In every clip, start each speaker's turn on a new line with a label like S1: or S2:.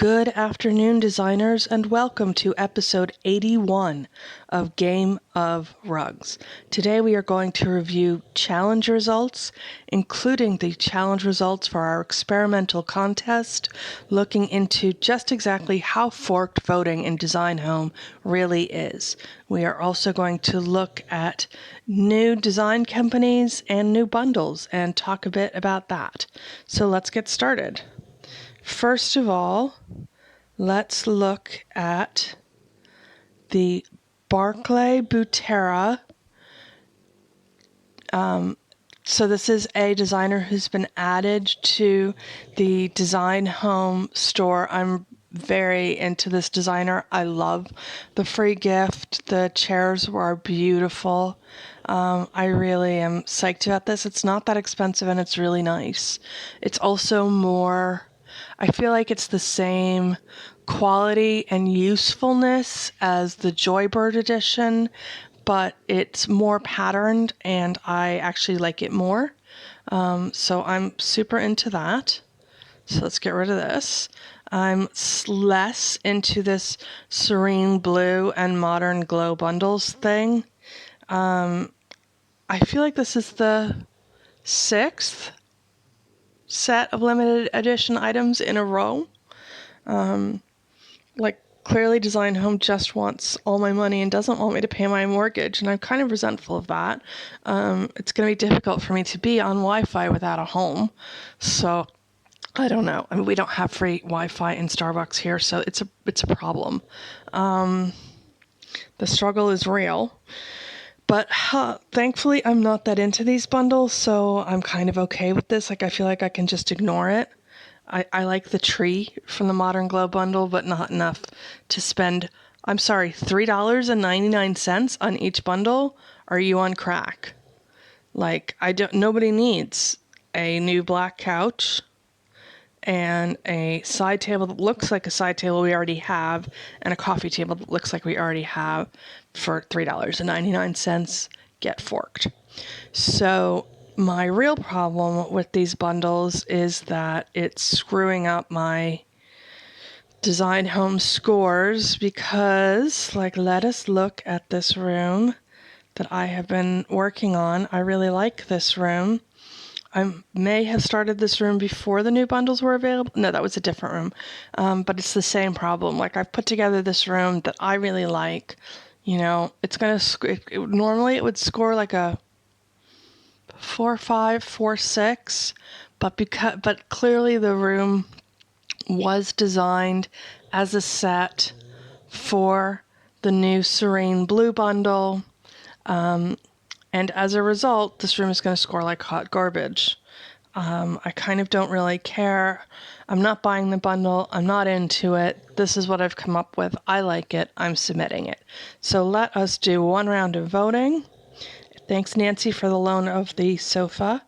S1: Good afternoon, designers, and welcome to episode 81 of Game of Rugs. Today we are going to review challenge results, including the challenge results for our experimental contest, looking into just exactly how forked voting in Design Home really is. We are also going to look at new design companies and new bundles and talk a bit about that. So let's get started. First of all, let's look at the Barclay Butera. So this is a designer who's been added to the Design Home store. I'm very into this designer. I love the free gift. The chairs were beautiful. I really am psyched about this. It's not that expensive and it's really nice. It's also more, I feel like it's the same quality and usefulness as the Joybird edition, but it's more patterned and I actually like it more. So I'm super into that. So let's get rid of this. I'm less into this serene blue and modern glow bundles thing. I feel like this is the 6th set of limited edition items in a row. Clearly Design Home just wants all my money and doesn't want me to pay my mortgage, and I'm kind of resentful of that. It's going to be difficult for me to be on Wi-Fi without a home, so I don't know. I mean, we don't have free Wi-Fi in Starbucks here, so it's a problem. The struggle is real. But thankfully, I'm not that into these bundles, so I'm kind of okay with this. I feel like I can just ignore it. I like the tree from the Modern Glow bundle, but not enough to spend, $3.99 on each bundle? Are you on crack? Nobody needs a new black couch and a side table that looks like a side table we already have, and a coffee table that looks like we already have for $3.99. Get forked. So my real problem with these bundles is that it's screwing up my Design Home scores because, let us look at this room that I have been working on. I really like this room. I may have started this room before the new bundles were available. No, that was a different room. But it's the same problem. I've put together this room that I really like. It's going to, normally it would score like a 4.5, 4.6, but clearly the room was designed as a set for the new Serene Blue bundle. And as a result, this room is going to score like hot garbage. I kind of don't really care. I'm not buying the bundle. I'm not into it. This is what I've come up with. I like it. I'm submitting it. So let us do one round of voting. Thanks, Nancy, for the loan of the sofa.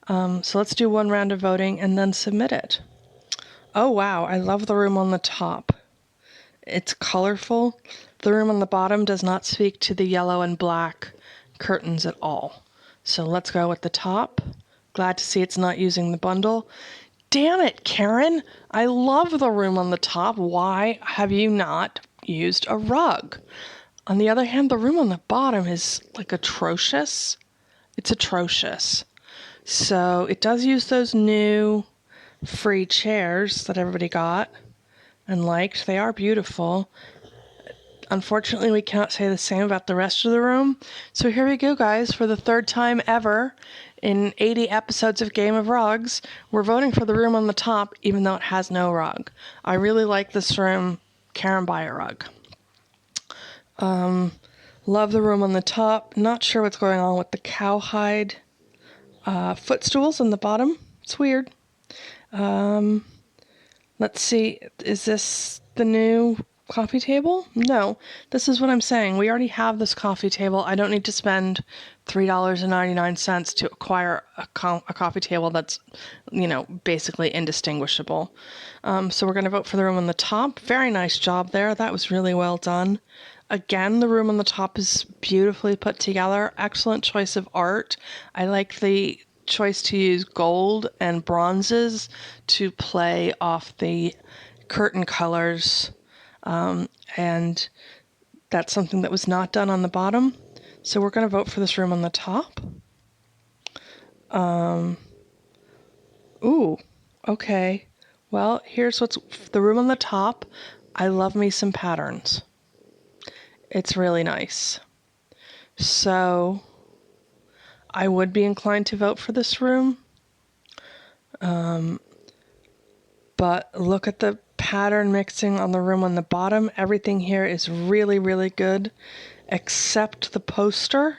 S1: So let's do one round of voting and then submit it. Oh, wow. I love the room on the top. It's colorful. The room on the bottom does not speak to the yellow and black curtains at all. So let's go with the top. Glad to see it's not using the bundle. Damn it, Karen! I love the room on the top. Why have you not used a rug? On the other hand, the room on the bottom is atrocious. It's atrocious. So it does use those new free chairs that everybody got and liked. They are beautiful. Unfortunately, we cannot say the same about the rest of the room. So here we go, guys. For the third time ever in 80 episodes of Game of Rugs, we're voting for the room on the top, even though it has no rug. I really like this room. Karen, buy a rug. Love the room on the top. Not sure what's going on with the cowhide footstools on the bottom. It's weird. Let's see. Is this the new coffee table? No, this is what I'm saying. We already have this coffee table. I don't need to spend $3.99 to acquire a coffee table that's, basically indistinguishable. So we're going to vote for the room on the top. Very nice job there. That was really well done. Again, the room on the top is beautifully put together. Excellent choice of art. I like the choice to use gold and bronzes to play off the curtain colors, and that's something that was not done on the bottom. So we're going to vote for this room on the top. Ooh, okay. Well, here's what's the room on the top. I love me some patterns. It's really nice. So I would be inclined to vote for this room. But look at the pattern mixing on the room on the bottom. Everything here is really, really good, except the poster.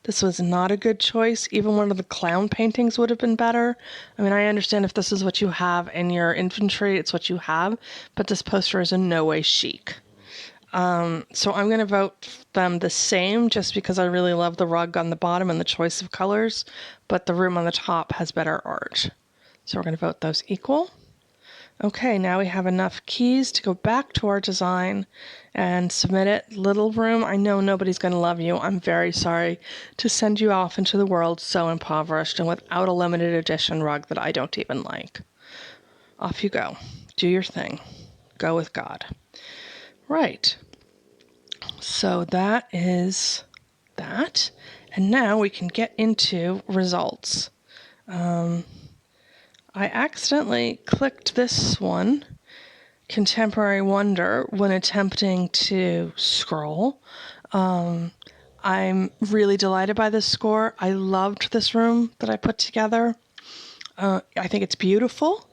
S1: This was not a good choice. Even one of the clown paintings would have been better. I mean, I understand if this is what you have in your inventory, it's what you have, but this poster is in no way chic. So I'm going to vote them the same just because I really love the rug on the bottom and the choice of colors, but the room on the top has better art. So we're going to vote those equal. Okay, now we have enough keys to go back to our design and submit it. Little room, I know nobody's going to love you. I'm very sorry to send you off into the world so impoverished and without a limited edition rug that I don't even like. Off you go. Do your thing. Go with God. Right. So that is that. And now we can get into results. I accidentally clicked this one, Contemporary Wonder, when attempting to scroll. I'm really delighted by this score. I loved this room that I put together. I think it's beautiful,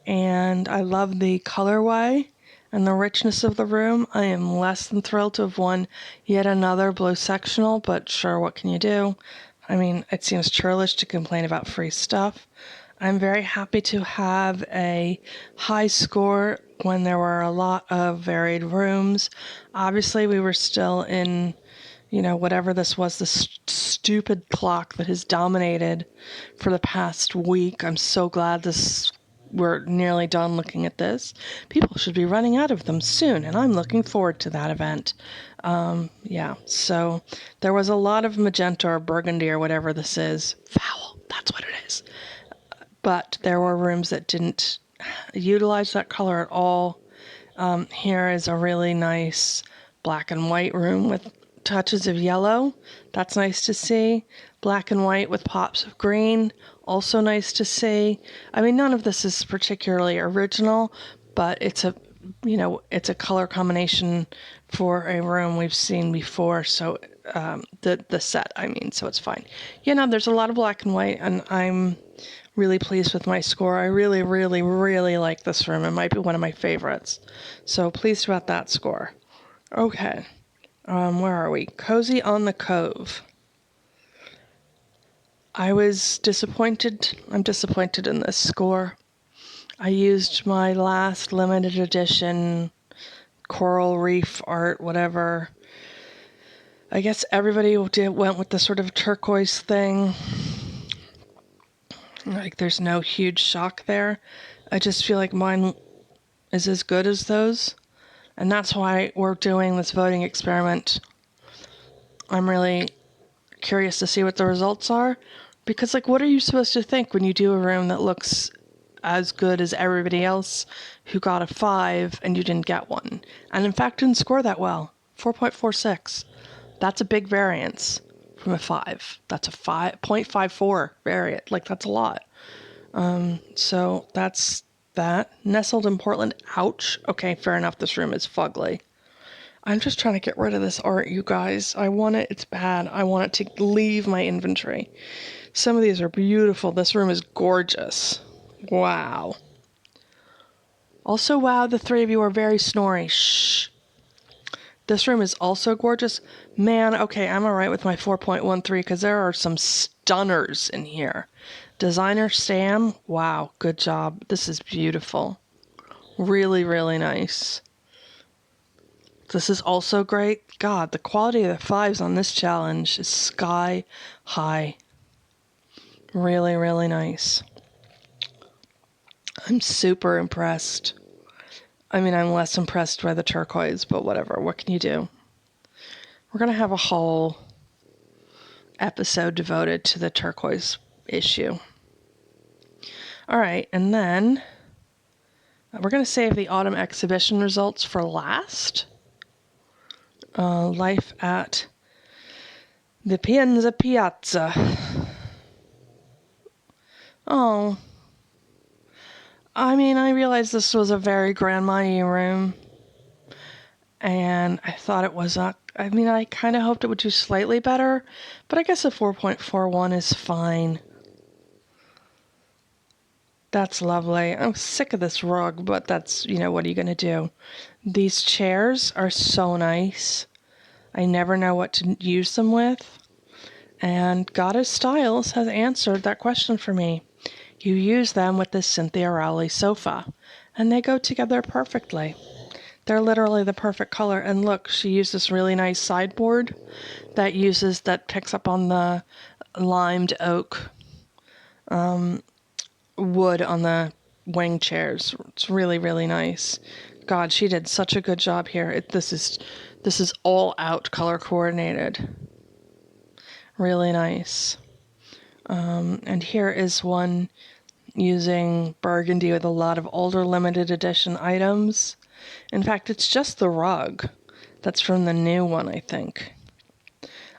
S1: and I love the colorway and the richness of the room. I am less than thrilled to have won yet another blue sectional, but sure, what can you do? I mean, it seems churlish to complain about free stuff. I'm very happy to have a high score when there were a lot of varied rooms. Obviously, we were still in, whatever this was, the stupid clock that has dominated for the past week. I'm so glad we're nearly done looking at this. People should be running out of them soon, and I'm looking forward to that event. So there was a lot of magenta or burgundy or whatever this is. Foul, that's what it is. But there were rooms that didn't utilize that color at all. Here is a really nice black and white room with touches of yellow. That's nice to see. Black and white with pops of green. Also nice to see. I mean, none of this is particularly original, but it's a color combination for a room we've seen before. So the set, so it's fine. There's a lot of black and white, and I'm really pleased with my score. I really, really, really like this room. It might be one of my favorites. So pleased about that score. Okay. Where are we? Cozy on the Cove. I was disappointed. I'm disappointed in this score. I used my last limited edition coral reef art, whatever. I guess everybody went with the sort of turquoise thing. Like, there's no huge shock there. I just feel like mine is as good as those. And that's why we're doing this voting experiment. I'm really curious to see what the results are. Because, what are you supposed to think when you do a room that looks as good as everybody else who got a 5 and you didn't get one? And in fact, didn't score that well. 4.46. That's a big variance from a 5. That's a 5.54 variant. That's a lot. So that's that. Nestled in Portland. Ouch. Okay, fair enough. This room is fugly. I'm just trying to get rid of this art, you guys. I want it. It's bad. I want it to leave my inventory. Some of these are beautiful. This room is gorgeous. Wow. Also, wow, the three of you are very snory. Shh. This room is also gorgeous. Man, okay, I'm all right with my 4.13 because there are some stunners in here. Designer Sam, wow, good job. This is beautiful. Really, really nice. This is also great. God, the quality of the 5s on this challenge is sky high. Really, really nice. I'm super impressed. I mean, I'm less impressed by the turquoise, but whatever. What can you do? We're going to have a whole episode devoted to the turquoise issue. All right, and then We're going to save the autumn exhibition results for last. Life at the Piazza. Oh, I mean, I realized this was a very grandma room, and I thought it was not. I mean, I kind of hoped it would do slightly better, but I guess a 4.41 is fine. That's lovely. I'm sick of this rug, but that's, what are you going to do? These chairs are so nice. I never know what to use them with. And Goddess Styles has answered that question for me. You use them with this Cynthia Rowley sofa, and they go together perfectly. They're literally the perfect color. And look, she used this really nice sideboard that picks up on the limed oak wood on the wing chairs. It's really, really nice. God, she did such a good job here. This is all out color coordinated. Really nice. And here is one using burgundy with a lot of older limited edition items. In fact, it's just the rug that's from the new one, I think.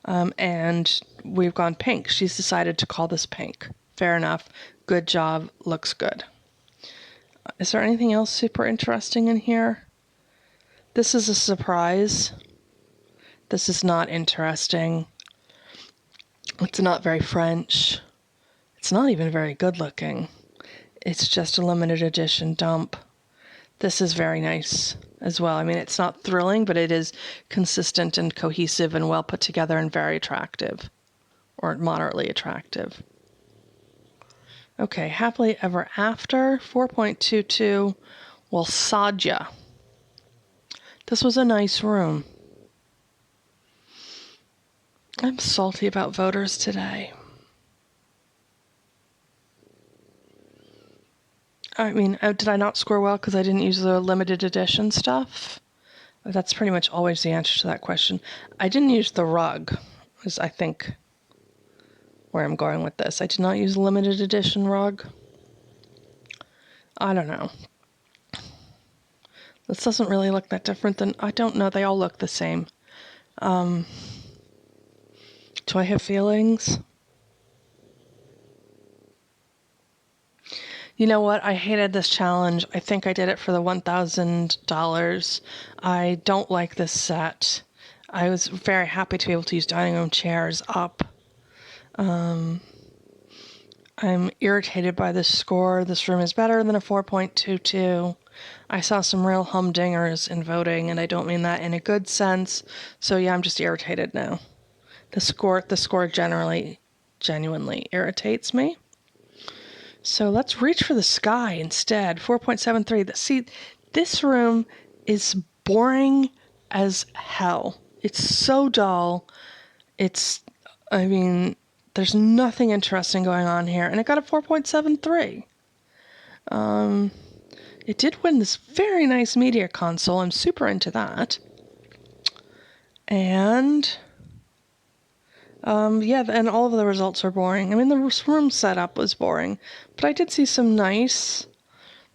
S1: And we've gone pink. She's decided to call this pink. Fair enough. Good job. Looks good. Is there anything else super interesting in here? This is a surprise. This is not interesting. It's not very French. It's not even very good looking. It's just a limited edition dump. This is very nice as well. I mean, it's not thrilling, but it is consistent and cohesive and well put together and very attractive, or moderately attractive. Okay, Happily Ever After, 4.22, Walsaja. This was a nice room. I'm salty about voters today. I mean, did I not score well because I didn't use the limited edition stuff? That's pretty much always the answer to that question. I didn't use the rug, is I think where I'm going with this. I did not use a limited edition rug. I don't know. This doesn't really look that different than... I don't know. They all look the same. Do I have feelings? You know what? I hated this challenge. I think I did it for the $1,000. I don't like this set. I was very happy to be able to use dining room chairs up. I'm irritated by this score. This room is better than a 4.22. I saw some real humdingers in voting, and I don't mean that in a good sense. So yeah, I'm just irritated now. The score genuinely irritates me. So let's reach for the sky instead. 4.73. See, this room is boring as hell. It's so dull. There's nothing interesting going on here. And it got a 4.73. It did win this very nice media console. I'm super into that. And... and all of the results are boring. I mean, the room setup was boring, but I did see some nice...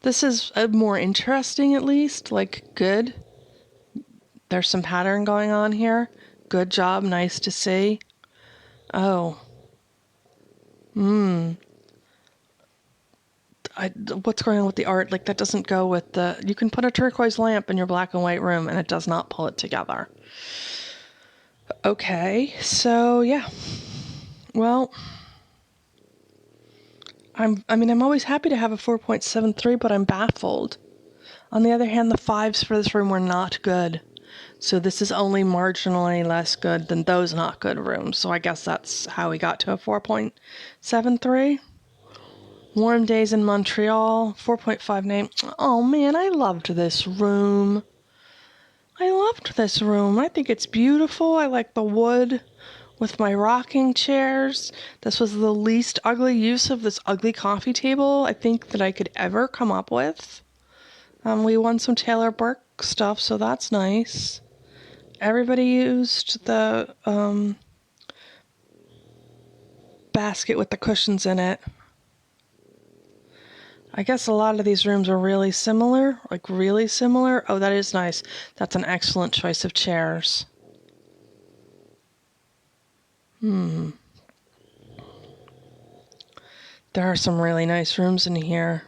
S1: This is more interesting, at least. Like, good. There's some pattern going on here. Good job. Nice to see. Oh. What's going on with the art? Like, that doesn't go with the... You can put a turquoise lamp in your black and white room, and it does not pull it together. Okay, so yeah. Well, I'm always happy to have a 4.73, but I'm baffled. On the other hand, the 5s for this room were not good. So this is only marginally less good than those not good rooms. So I guess that's how we got to a 4.73. Warm Days in Montreal, 4.59. Oh man, I loved this room. I think it's beautiful. I like the wood with my rocking chairs. This was the least ugly use of this ugly coffee table I think that I could ever come up with. We won some Taylor Burke stuff, so that's nice. Everybody used the basket with the cushions in it. I guess a lot of these rooms are really similar, like really similar. Oh, that is nice. That's an excellent choice of chairs. There are some really nice rooms in here.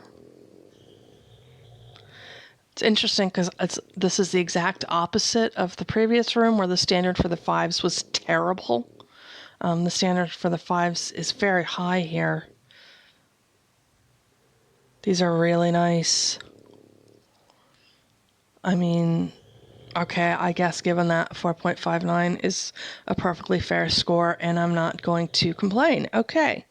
S1: It's interesting because this is the exact opposite of the previous room where the standard for the fives was terrible. The standard for the fives is very high here. These are really nice. I mean, okay, I guess given that 4.59 is a perfectly fair score, and I'm not going to complain. Okay,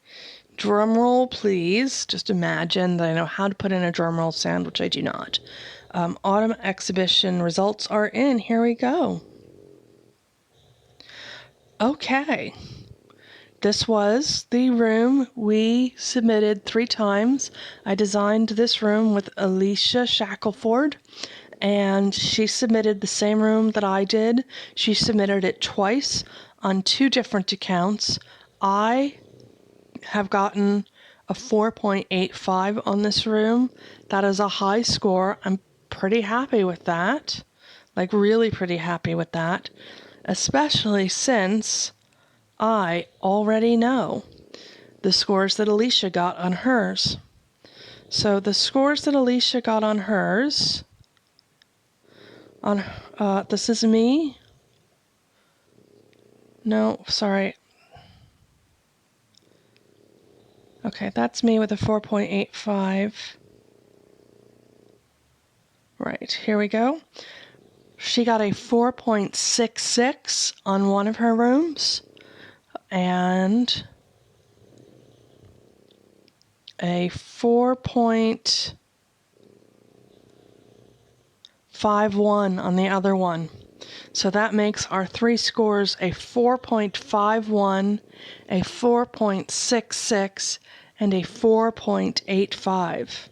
S1: drum roll, please. Just imagine that I know how to put in a drum roll sound, which I do not. Autumn exhibition results are in. Here we go. Okay. This was the room we submitted 3 times. I designed this room with Alicia Shackelford, and she submitted the same room that I did. She submitted it twice on 2 different accounts. I have gotten a 4.85 on this room. That is a high score. I'm pretty happy with that. Like, really pretty happy with that. Especially since I already know the scores that Alicia got on hers. So the scores that Alicia got on hers, this is me. No, sorry. Okay, that's me with a 4.85. Right, here we go. She got a 4.66 on one of her rooms, and a 4.51 on the other one. So that makes our 3 scores a 4.51, a 4.66, and a 4.85.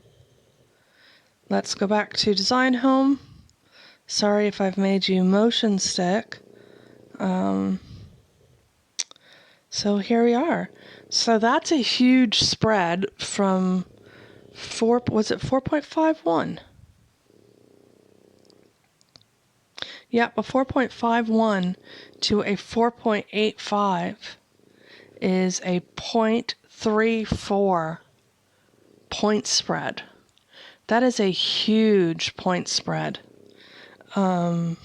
S1: Let's go back to Design Home. Sorry if I've made you motion stick. So here we are. So that's a huge spread from 4.51? Yep, a 4.51 to a 4.85 is a 0.34 point spread. That is a huge point spread. I'm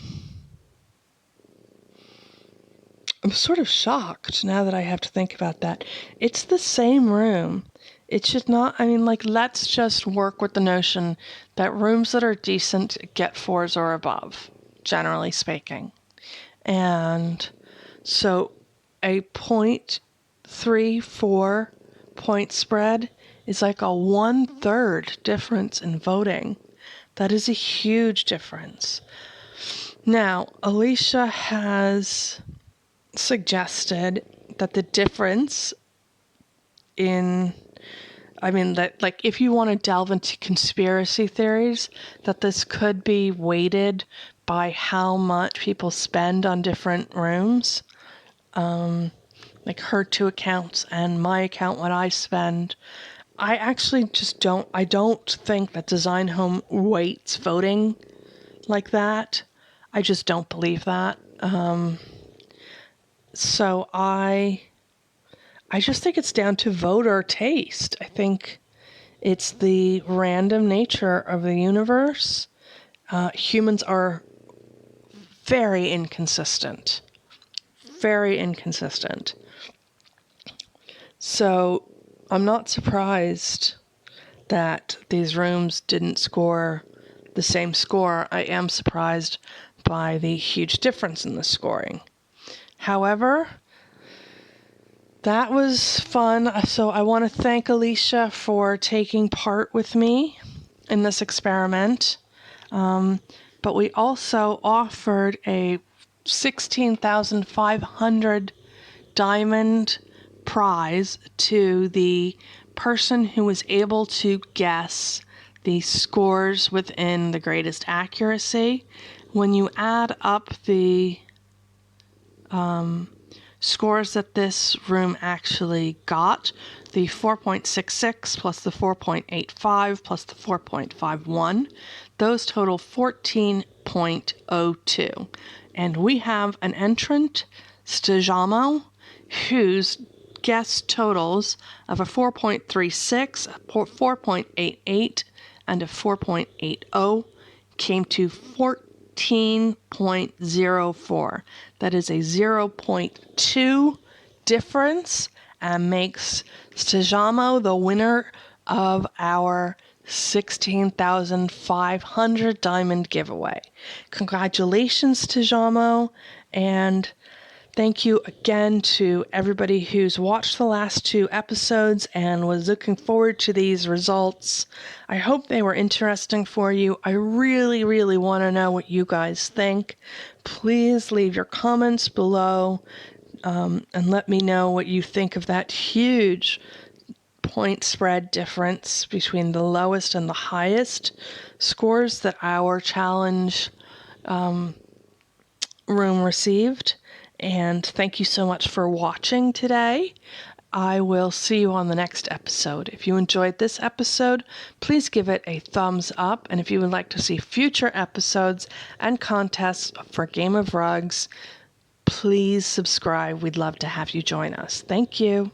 S1: sort of shocked now that I have to think about that. It's the same room. It should not, let's just work with the notion that rooms that are decent get 4s or above, generally speaking. And so a 0.34 point spread is like a 1/3 difference in voting. That is a huge difference. Now, Alicia has suggested that the difference if you want to delve into conspiracy theories, that this could be weighted by how much people spend on different rooms. Like her 2 accounts and my account, what I spend. I actually just don't think that Design Home weights voting like that. I just don't believe that. So I just think it's down to voter taste. I think it's the random nature of the universe. Humans are very inconsistent. Very inconsistent. So I'm not surprised that these rooms didn't score the same score. I am surprised by the huge difference in the scoring. However, that was fun. So I want to thank Alicia for taking part with me in this experiment. But we also offered a 16,500 diamond prize to the person who was able to guess the scores within the greatest accuracy. When you add up the scores that this room actually got. The 4.66 plus the 4.85 plus the 4.51. Those total 14.02. And we have an entrant, Stajamo, whose guess totals of a 4.36, a 4.88, and a 4.80 came to 14.04. That is a 0.2 difference and makes Stajamo the winner of our 16,500 diamond giveaway. Congratulations, Stajamo, and thank you again to everybody who's watched the last 2 episodes and was looking forward to these results. I hope they were interesting for you. I really, really want to know what you guys think. Please leave your comments below and let me know what you think of that huge point spread difference between the lowest and the highest scores that our challenge room received. And thank you so much for watching today. I will see you on the next episode. If you enjoyed this episode, please give it a thumbs up. And if you would like to see future episodes and contests for Game of Rugs, please subscribe. We'd love to have you join us. Thank you.